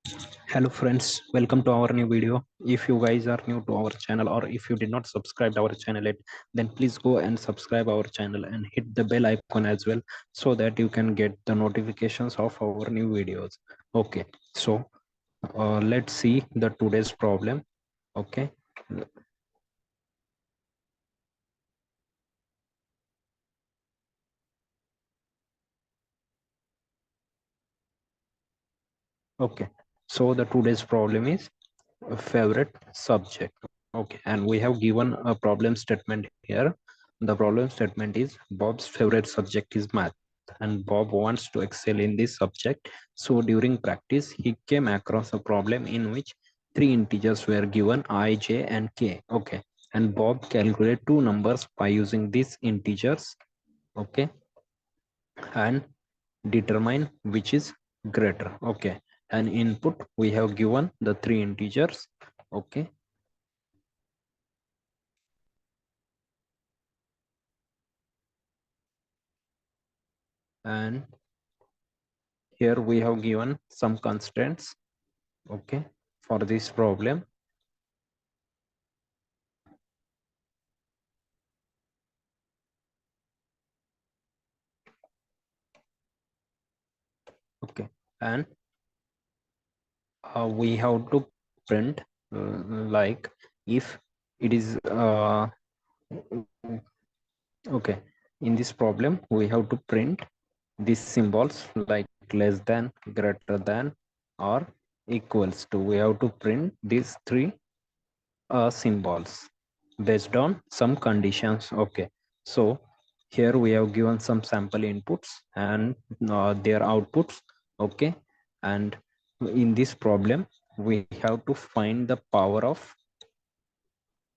Hello friends, welcome to our new video. If you guys are new to our channel or if you did not subscribe to our channel yet, then please go and subscribe our channel and hit the bell icon as well so that you can get the notifications of our new videos. Okay, so let's see the today's problem. Okay, okay. So the today's problem is a favorite subject. Okay, and we have given a problem statement here. The problem statement is Bob's favorite subject is math and Bob wants to excel in this subject. So during practice he came across a problem in which three integers were given I, J and K. Okay, and Bob calculated two numbers by using these integers. Okay, and determine which is greater. Okay, and input we have given the three integers. Okay, and here we have given some constraints. Okay, for this problem. Okay, and we have to print like if it is okay, in this problem we have to print these symbols like less than, greater than, or equals to. We have to print these three symbols based on some conditions. Okay, so here we have given some sample inputs and their outputs. Okay, and in this problem we have to find the power of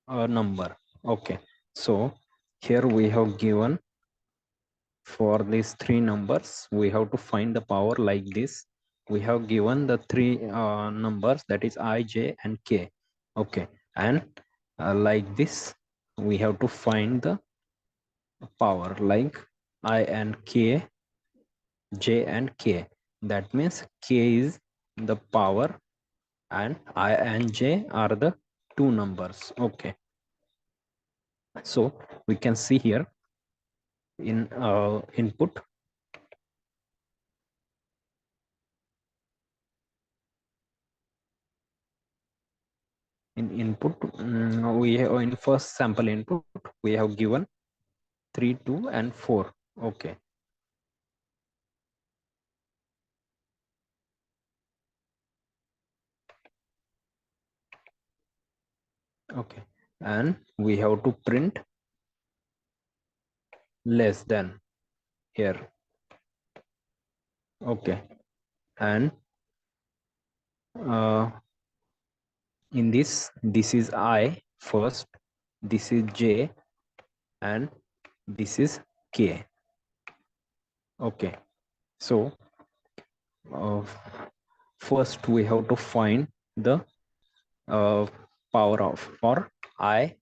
a number. Okay, so here we have given for these three numbers we have to find the power like this. We have given the three numbers, that is I, J and K. Okay, and like this we have to find the power like I and K, J and K. That means K is the power and I and J are the two numbers. Okay, so we can see here in input. In input we have in first sample input we have given 3, 2 and 4. Okay, okay, and we have to print less than here. Okay, and uh, in this is I first, this is J and this is K. Okay, so uh, first we have to find the uh, power of for I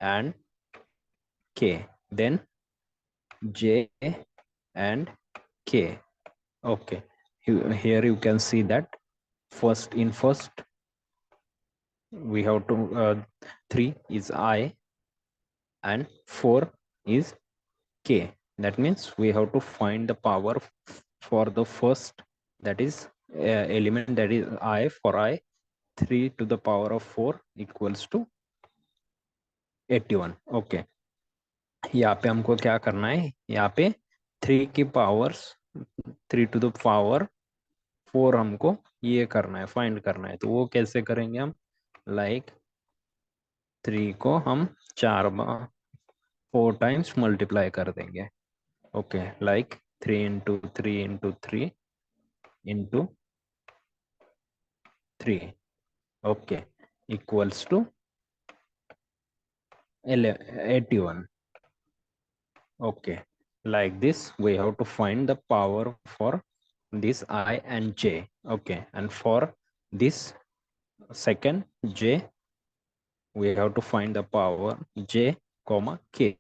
and K, then J and K. Okay, here you can see that first in first we have to 3 is I and 4 is K. That means we have to find the power for the first, that is element, that is I. For I, 3 to the power of 4 equals to 81. Okay, यहाँ पे हमको क्या करना है, यहाँ पे 3 की powers 3 to the power 4 हमको ये करना है, फाइंड करना है. तो वो कैसे करेंगे हम, लाइक 3 को हम 4 टाइम्स मल्टीप्लाई कर देंगे. Okay, like 3 into 3 into 3 into 3. Okay, equals to 81. Okay, like this we have to find the power for this I and J. Okay, and for this second J we have to find the power J comma K.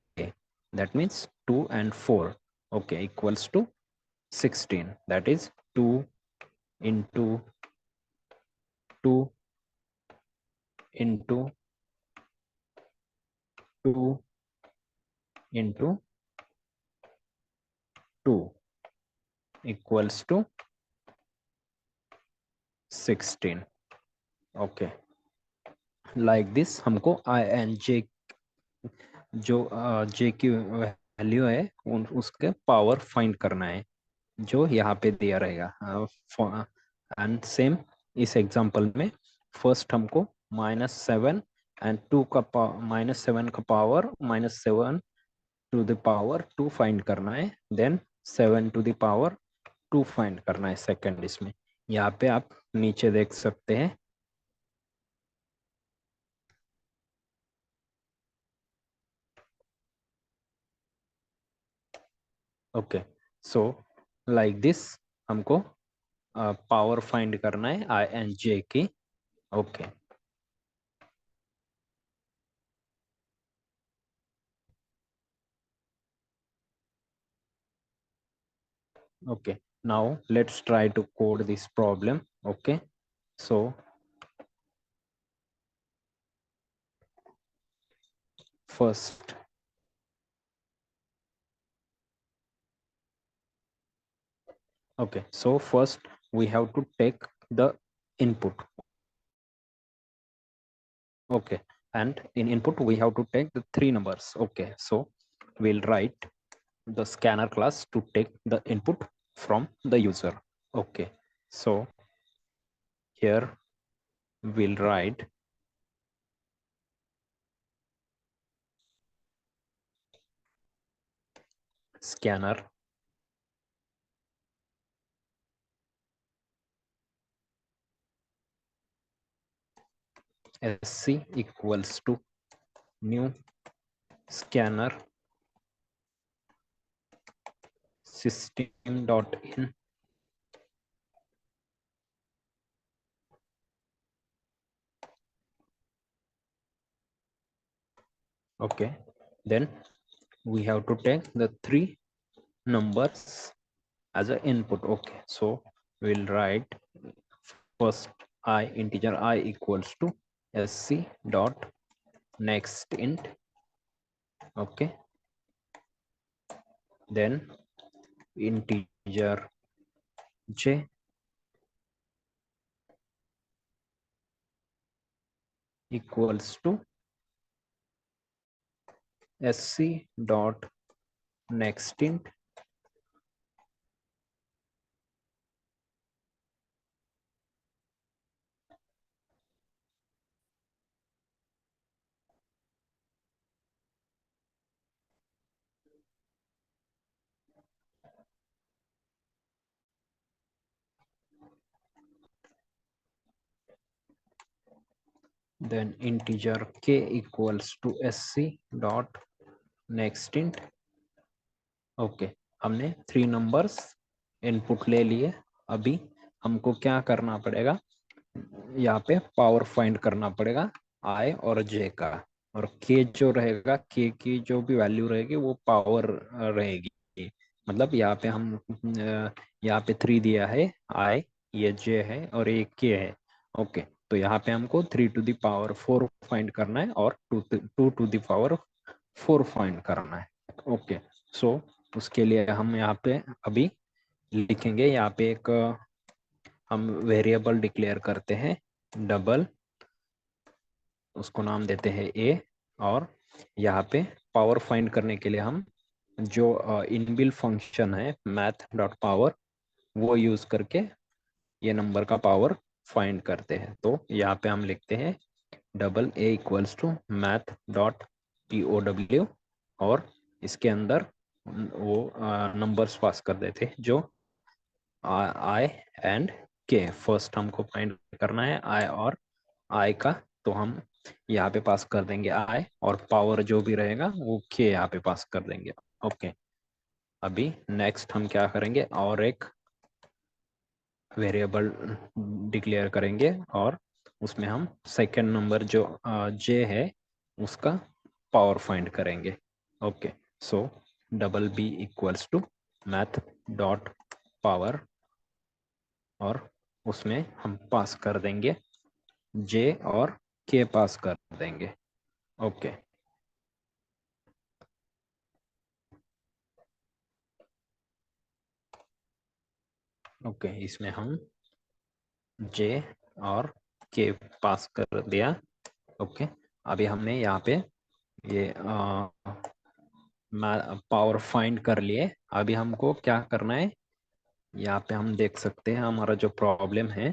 That means 2 and 4. Okay, equals to 16. That is 2 into 2 into 2 into 2 equals to 16. Okay, like this हमको आई and जे जो जे की value है उसके power find करना है जो यहाँ पे दिया रहेगा। एंड सेम इस एग्जांपल में फर्स्ट हमको -7 एंड 2 का -7 का power -7 to the power 2 find करना है, then 7 to the power 2 find करना है सेकंड। इसमें यहाँ पे आप नीचे देख सकते हैं। ओके, सो लाइक दिस हमको पावर फाइंड करना है आई एंड जे की। Okay okay, now let's try to code this problem. Okay, so first we have to take the input. Okay, and in input we have to take the 3 numbers. Okay, so we'll write the scanner class to take the input from the user. Okay, so here we'll write scanner sc equals to new scanner system.in. Okay, then we have to take the 3 numbers as an input. Okay, so we'll write first integer I equals to sc dot next int. Okay, then integer j equals to sc dot next int. Then integer k equals to sc dot next int. Okay, हमने 3 numbers input ले लिए। अभी हमको क्या करना पड़ेगा, यहाँ पे पावर फाइंड करना पड़ेगा आई और जे का, और के जो रहेगा, के की जो भी वैल्यू रहेगी वो पावर रहेगी। मतलब यहाँ पे हम यहाँ पे 3 दिया है, आई ये जे है और ये के है। ओके, तो यहाँ पे हमको 3 टू द पावर 4 फाइंड करना है और 2 टू द पावर 4 फाइंड करना है। ओके, सो उसके लिए हम यहाँ पे अभी लिखेंगे, यहाँ पे एक हम वेरिएबल डिक्लेयर करते हैं डबल, उसको नाम देते हैं ए, और यहाँ पे पावर फाइंड करने के लिए हम जो इनबिल्ट फंक्शन है मैथ डॉट पावर वो यूज करके ये नंबर का पावर फाइंड करते हैं। तो यहाँ पे हम लिखते हैं double A equals to math dot P O W, और इसके अंदर वो नंबर्स पास कर देते हैं जो आई एंड के। फर्स्ट हमको फाइंड करना है आई और आई का, तो हम यहाँ पे पास कर देंगे आई, और पावर जो भी रहेगा वो के यहाँ पे पास कर देंगे। ओके, अभी नेक्स्ट हम क्या करेंगे, और एक वेरिएबल डिक्लेयर करेंगे और उसमें हम सेकेंड नंबर जो जे है उसका पावर फाइंड करेंगे। Okay, so double B equals to math dot power, और उसमें हम पास कर देंगे जे और के पास कर देंगे। ओके ओके, इसमें हम जे और के पास कर दिया। ओके, अभी हमने यहाँ पे ये पावर फाइंड कर लिए। अभी हमको क्या करना है, यहाँ पे हम देख सकते हैं हमारा जो प्रॉब्लम है,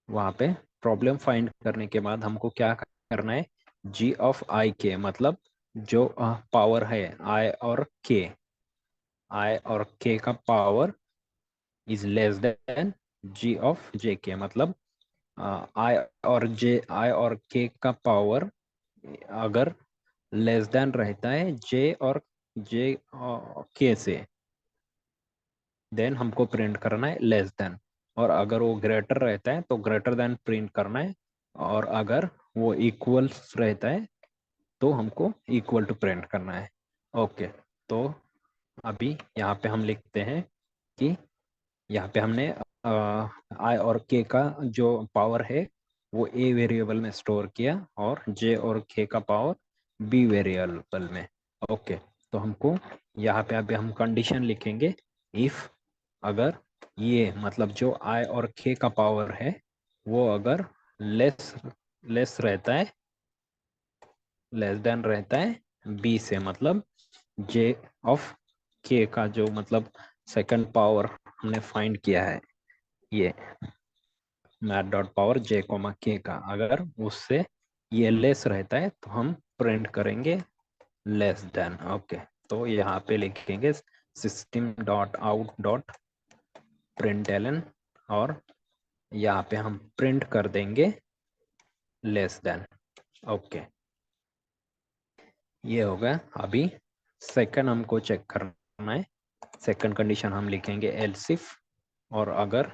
वहाँ पे प्रॉब्लम फाइंड करने के बाद हमको क्या करना है, जी ऑफ आई के मतलब जो पावर है आई और के का power is less than G of J K, मतलब आई और के का पावर अगर लेस देन रहता है जे और जे के से, देन हमको प्रिंट करना है लेस देन, और अगर वो ग्रेटर रहता है तो ग्रेटर देन प्रिंट करना है, और अगर वो इक्वल्स रहता है तो हमको इक्वल टू प्रिंट करना है। ओके, तो अभी यहाँ पे हम लिखते हैं कि यहाँ पे हमने आई और के का जो पावर है वो ए वेरिएबल में स्टोर किया और जे और के का पावर बी वेरिएबल में। ओके, तो हमको यहाँ पे अभी हम कंडीशन लिखेंगे, इफ अगर ये मतलब जो आई और के का पावर है वो अगर लेस लेस रहता है, लेस देन रहता है बी से, मतलब जे ऑफ के का जो मतलब सेकंड पावर हमने फाइंड किया है, ये मैथ डॉट पावर जे कोमा के का, अगर उससे ये लेस रहता है तो हम प्रिंट करेंगे लेस देन। ओके, तो यहाँ पे लिखेंगे system dot out dot print और यहाँ पे हम प्रिंट कर देंगे लेस देन। ओके, ये हो गया। अभी सेकंड हमको चेक करना है, सेकंड कंडीशन हम लिखेंगे एल्स इफ, और अगर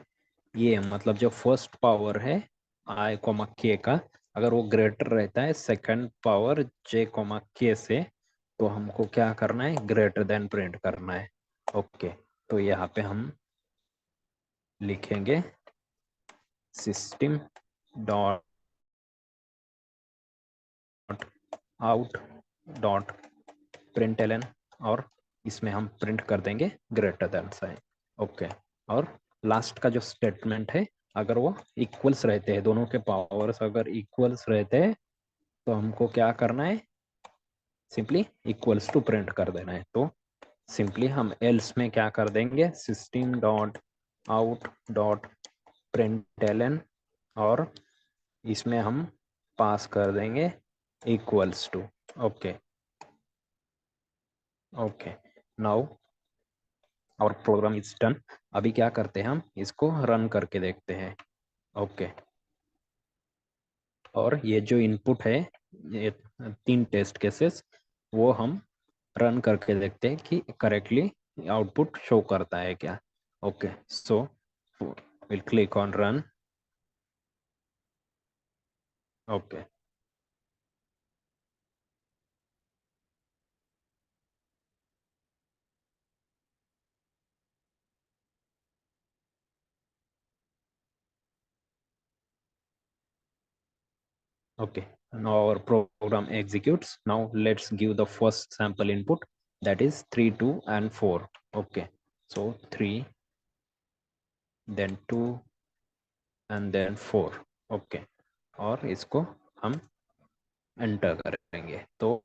ये मतलब जो फर्स्ट पावर है आई कोमा के का, अगर वो ग्रेटर रहता है सेकंड पावर जे कोमा के से, तो हमको क्या करना है, ग्रेटर देन प्रिंट करना है। ओके, तो यहाँ पे हम लिखेंगे system dot out dot println, और इसमें हम प्रिंट कर देंगे ग्रेटर देन साइन। ओके, और लास्ट का जो स्टेटमेंट है, अगर वो इक्वल्स रहते हैं, दोनों के पावर्स अगर इक्वल्स रहते हैं तो हमको क्या करना है, सिंपली इक्वल्स टू प्रिंट कर देना है। तो सिंपली हम एल्स में क्या कर देंगे, system dot out dot println, और इसमें हम पास कर देंगे equals to. Okay okay, now और प्रोग्राम इज डन। अभी क्या करते हैं, हम इसको रन करके देखते हैं। ओके, और ये जो इनपुट है, ये 3 टेस्ट केसेस, वो हम रन करके देखते हैं कि करेक्टली आउटपुट शो करता है क्या। Okay, so will click on run. Okay okay, now our program executes. Now let's give the first sample input, that is 3 2 and 4. Okay, so 3 then 2 and then 4. Okay, और इसको हम enter करेंगे तो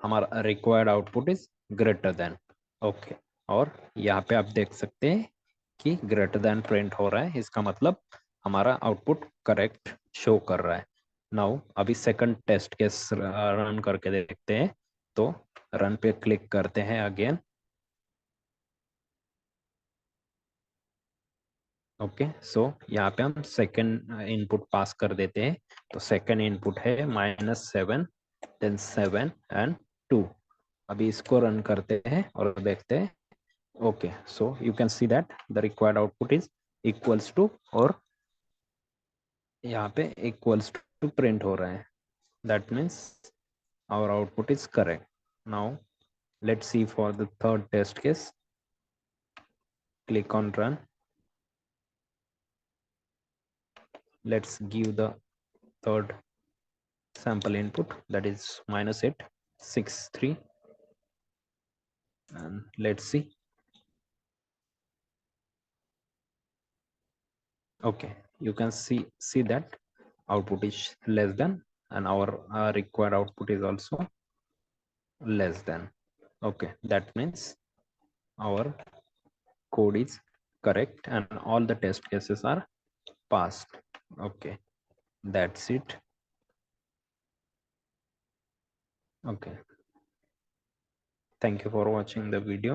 हमारा required output is greater than. Okay, और यहाँ पे आप देख सकते हैं कि ग्रेटर देन प्रिंट हो रहा है, इसका मतलब हमारा आउटपुट करेक्ट शो कर रहा है। नाउ अभी सेकंड टेस्ट केस रन करके देखते हैं, तो रन पे क्लिक करते हैं अगेन। ओके, सो यहाँ पे हम सेकंड इनपुट पास कर देते हैं, तो सेकंड इनपुट है -7 देन 7 एंड 2। अभी इसको रन करते हैं और देखते हैं। Okay, so you can see that the required output is equals to, और यहाँ पे इक्वल्स टू प्रिंट हो रहा है, that means our output is correct. Now let's see for the third test case, click on run. let's give the third sample input, that is -8 6 3, and let's see. Okay, you can see that output is less than, and our required output is also less than. Okay, that means our code is correct and all the test cases are passed. Okay, that's it. Okay, thank you for watching the video.